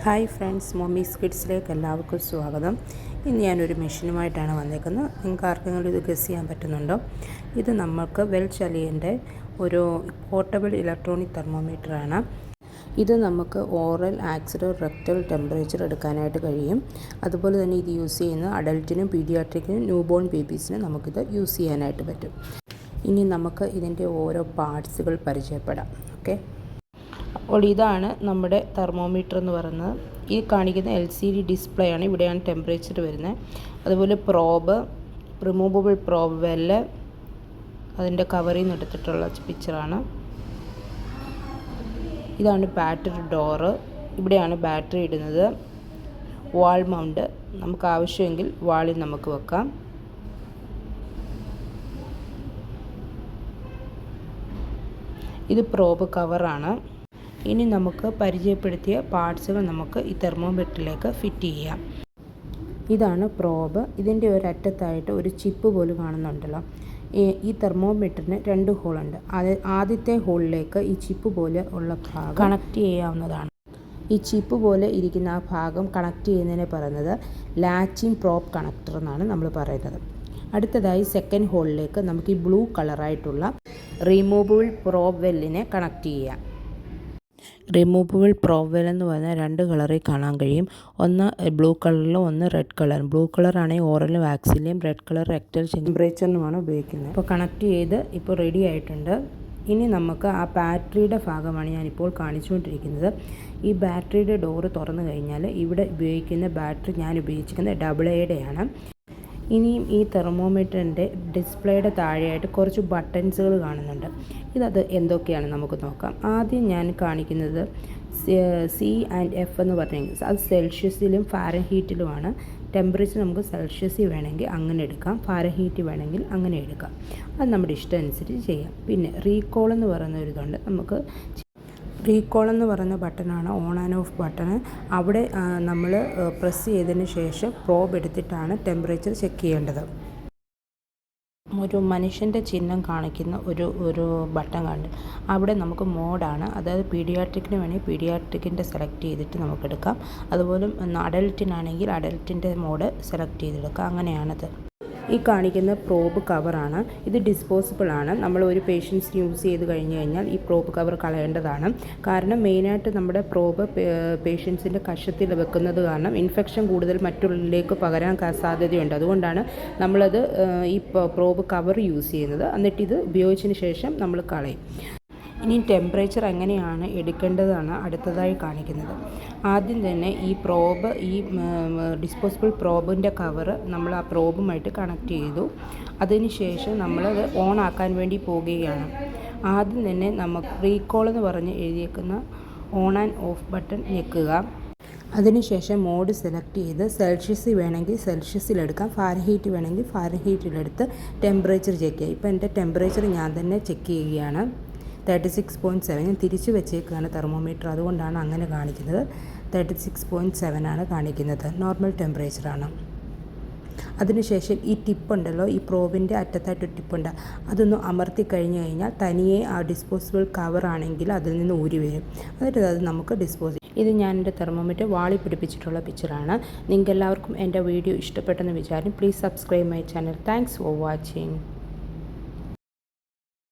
Hi friends, mummies കിഡ്സിലേക്ക് എല്ലാവർക്കും സ്വാഗതം. ഇന്ന് ഞാനൊരു മെഷീനുമായിട്ടാണ് വന്നേക്കുന്നത്. നിങ്ങൾക്ക് ആർക്കെങ്കിലും ഇത് ഗസ് ചെയ്യാൻ പറ്റുന്നുണ്ടോ? ഇത് നമുക്ക് വെൽച്ച് അലിയൻ്റെ ഒരു പോർട്ടബിൾ ഇലക്ട്രോണിക് തെർമോമീറ്ററാണ്. ഇത് നമുക്ക് ഓറൽ, ആക്സിഡൽ, റെക്ടൽ ടെമ്പറേച്ചർ എടുക്കാനായിട്ട് കഴിയും. അതുപോലെ തന്നെ ഇത് യൂസ് ചെയ്യുന്ന അഡൽറ്റിനും പീഡിയാട്രിക്കിനും ന്യൂ ബോൺ ബേബീസിനും നമുക്കിത് യൂസ് ചെയ്യാനായിട്ട് പറ്റും. ഇനി നമുക്ക് ഇതിൻ്റെ ഓരോ പാർട്സുകൾ പരിചയപ്പെടാം. ഓക്കെ, അപ്പോൾ ഇതാണ് നമ്മുടെ തെർമോമീറ്റർ എന്ന് പറയുന്നത്. ഈ കാണിക്കുന്ന LCD ഡിസ്പ്ലേ ആണ്. ഇവിടെയാണ് ടെമ്പറേച്ചർ വരുന്നത്. അതുപോലെ പ്രോബ്, റിമൂവബിൾ പ്രോബ് വെല്ല്, അതിൻ്റെ കവറിൽ നിന്ന് എടുത്തിട്ടുള്ള പിക്ചറാണ്. ഇതാണ് ബാറ്ററി ഡോറ്. ഇവിടെയാണ് ബാറ്ററി ഇടുന്നത്. വാൾ മൗണ്ട്, നമുക്ക് ആവശ്യമെങ്കിൽ വാളിൽ നമുക്ക് വെക്കാം. ഇത് പ്രോബ് കവറാണ്. ഇനി നമുക്ക് പരിചയപ്പെടുത്തിയ പാർട്സുകൾ നമുക്ക് ഈ തെർമോമീറ്ററിലേക്ക് ഫിറ്റ് ചെയ്യാം. ഇതാണ് പ്രോബ്. ഇതിൻ്റെ ഒരറ്റത്തായിട്ട് ഒരു ചിപ്പ് പോലും കാണുന്നുണ്ടല്ലോ. ഈ തെർമോമീറ്ററിന് 2 ഹോളുണ്ട്. ആദ്യത്തെ ഹോളിലേക്ക് ഈ ചിപ്പ് പോലെ ഉള്ള ഭാഗം കണക്ട് ചെയ്യാവുന്നതാണ്. ഈ ചിപ്പ് പോലെ ഇരിക്കുന്ന ആ ഭാഗം കണക്ട് ചെയ്യുന്നതിനെ പറയുന്നത് ലാച്ചിങ് പ്രോബ് കണക്ടർ എന്നാണ് നമ്മൾ പറയുന്നത്. അടുത്തതായി സെക്കൻഡ് ഹോളിലേക്ക് നമുക്ക് ഈ ബ്ലൂ കളറായിട്ടുള്ള റിമൂവബിൾ പ്രോബ് വെല്ലിനെ കണക്ട് ചെയ്യാം. റിമൂവബിൾ പ്രോബ് വെൽ എന്ന് പറഞ്ഞാൽ 2 കളറിൽ കാണാൻ കഴിയും. ഒന്ന് ബ്ലൂ കളറിലും ഒന്ന് റെഡ് കളറും. ബ്ലൂ കളറാണെങ്കിൽ ഓറലും വാക്സിലെയും, റെഡ് കളർ റെക്ടൽ ടെമ്പറേച്ചറിനുമാണ് ഉപയോഗിക്കുന്നത്. ഇപ്പോൾ കണക്ട് ചെയ്ത് ഇപ്പോൾ റെഡി ആയിട്ടുണ്ട്. ഇനി നമുക്ക് ആ ബാറ്ററിയുടെ ഭാഗമാണ് ഞാനിപ്പോൾ കാണിച്ചുകൊണ്ടിരിക്കുന്നത്. ഈ ബാറ്ററിയുടെ ഡോറ് തുറന്നു കഴിഞ്ഞാൽ ഇവിടെ ഉപയോഗിക്കുന്ന ബാറ്ററി ഞാൻ ഉപയോഗിച്ചിരിക്കുന്നത് AA-യുടെയാണ്. ഇനിയും ഈ തെർമോമീറ്ററിൻ്റെ ഡിസ്പ്ലേയുടെ താഴെയായിട്ട് കുറച്ച് ബട്ടൺസുകൾ കാണുന്നുണ്ട്. ഇതത് എന്തൊക്കെയാണ് നമുക്ക് നോക്കാം. ആദ്യം ഞാൻ കാണിക്കുന്നത് C&F എന്ന് പറഞ്ഞെങ്കിൽ അത് സെൽഷ്യസിലും ഫാരൻഹീറ്റിലുമാണ്. ടെമ്പറേച്ചർ നമുക്ക് സെൽഷ്യസിൽ വേണമെങ്കിൽ അങ്ങനെ എടുക്കാം, ഫാരൻഹീറ്റ് വേണമെങ്കിൽ അങ്ങനെ എടുക്കാം. അത് നമ്മുടെ ഇഷ്ടം അനുസരിച്ച് ചെയ്യാം. പിന്നെ റീകോൾ എന്ന് പറയുന്ന ഒരിതുണ്ട്. നമുക്ക് റീകോൾ എന്ന് പറയുന്ന ബട്ടണാണ് ഓൺ ആൻഡ് ഓഫ് ബട്ടൺ. അവിടെ നമ്മൾ പ്രസ് ചെയ്തതിന് ശേഷം പ്രോബ് എടുത്തിട്ടാണ് ടെമ്പറേച്ചർ ചെക്ക് ചെയ്യേണ്ടത്. ഒരു മനുഷ്യൻ്റെ ചിഹ്നം കാണിക്കുന്ന ഒരു ബട്ടൺ കണ്ട് അവിടെ നമുക്ക് മോഡാണ്, അതായത് പീഡിയാട്രിക്കിന് വേണമെങ്കിൽ പീഡിയാട്രിക്കിൻ്റെ സെലക്ട് ചെയ്തിട്ട് നമുക്കെടുക്കാം. അതുപോലെ അഡൽറ്റിനാണെങ്കിൽ അഡൽറ്റിൻ്റെ മോഡ് സെലക്ട് ചെയ്തെടുക്കാം. അങ്ങനെയാണത്. ഈ കാണിക്കുന്ന പ്രോബ് കവറാണ്. ഇത് ഡിസ്പോസിബിൾ ആണ്. നമ്മൾ ഒരു പേഷ്യൻസിന് യൂസ് ചെയ്ത് കഴിഞ്ഞ് കഴിഞ്ഞാൽ ഈ പ്രോബ് കവർ കളയേണ്ടതാണ്. കാരണം മെയിനായിട്ട് നമ്മുടെ പ്രോബ് പേഷ്യൻസിൻ്റെ കഷത്തിൽ വെക്കുന്നത് കാരണം ഇൻഫെക്ഷൻ കൂടുതൽ മറ്റുള്ളിലേക്ക് പകരാൻ സാധ്യതയുണ്ട്. അതുകൊണ്ടാണ് നമ്മളത് ഈ പ്രോബ് കവർ യൂസ് ചെയ്യുന്നത്. എന്നിട്ട് ഇത് ഉപയോഗിച്ചതിന് ശേഷം നമ്മൾ കളയും. ഇനി ടെമ്പറേച്ചർ എങ്ങനെയാണ് എടുക്കേണ്ടതാണ് അടുത്തതായി കാണിക്കുന്നത്. ആദ്യം തന്നെ ഈ പ്രോബ്, ഈ ഡിസ്പോസിബിൾ പ്രോബിൻ്റെ കവറ് നമ്മൾ ആ പ്രോബുമായിട്ട് കണക്ട് ചെയ്തു. അതിനുശേഷം നമ്മളത് ഓൺ ആക്കാൻ വേണ്ടി പോകുകയാണ്. ആദ്യം തന്നെ നമുക്ക് റീകോൾ എന്ന് പറഞ്ഞ് എഴുതിയേക്കുന്ന ഓൺ ആൻഡ് ഓഫ് ബട്ടൺ ഞെക്കുക. അതിനുശേഷം മോഡ് സെലക്ട് ചെയ്ത് സെൽഷ്യസിൽ വേണമെങ്കിൽ സെൽഷ്യസിലെടുക്കാം, ഫാരൻഹീറ്റ് വേണമെങ്കിൽ ഫാരൻഹീറ്റിലെടുത്ത് ടെമ്പറേച്ചർ ചെക്ക് ചെയ്യുക. ഇപ്പോൾ എൻ്റെ ടെമ്പറേച്ചർ ഞാൻ തന്നെ ചെക്ക് ചെയ്യുകയാണ്. 36.7. ഞാൻ തിരിച്ച് വെച്ചേക്കാണ് തെർമോമീറ്റർ, അതുകൊണ്ടാണ് അങ്ങനെ കാണിക്കുന്നത്. 36.7 ആണ് കാണിക്കുന്നത്. നോർമൽ ടെമ്പറേച്ചറാണ്. അതിനുശേഷം ഈ ടിപ്പുണ്ടല്ലോ, ഈ പ്രോബിൻ്റെ അറ്റത്തായിട്ട് ടിപ്പുണ്ട്, അതൊന്ന് അമർത്തി കഴിഞ്ഞ് കഴിഞ്ഞാൽ തനിയെ ആ ഡിസ്പോസിബിൾ കവറാണെങ്കിൽ അതിൽ നിന്ന് ഊരി വരും. എന്നിട്ട് അത് നമുക്ക് ഡിസ്പോസ് ചെയ്യും. ഇത് ഞാൻ എൻ്റെ തെർമോമീറ്റർ വാളി പിടിപ്പിച്ചിട്ടുള്ള പിക്ചറാണ്. നിങ്ങൾക്ക് എല്ലാവർക്കും എൻ്റെ വീഡിയോ ഇഷ്ടപ്പെട്ടെന്ന് വിചാരിക്കും. Please subscribe my channel. Thanks for watching.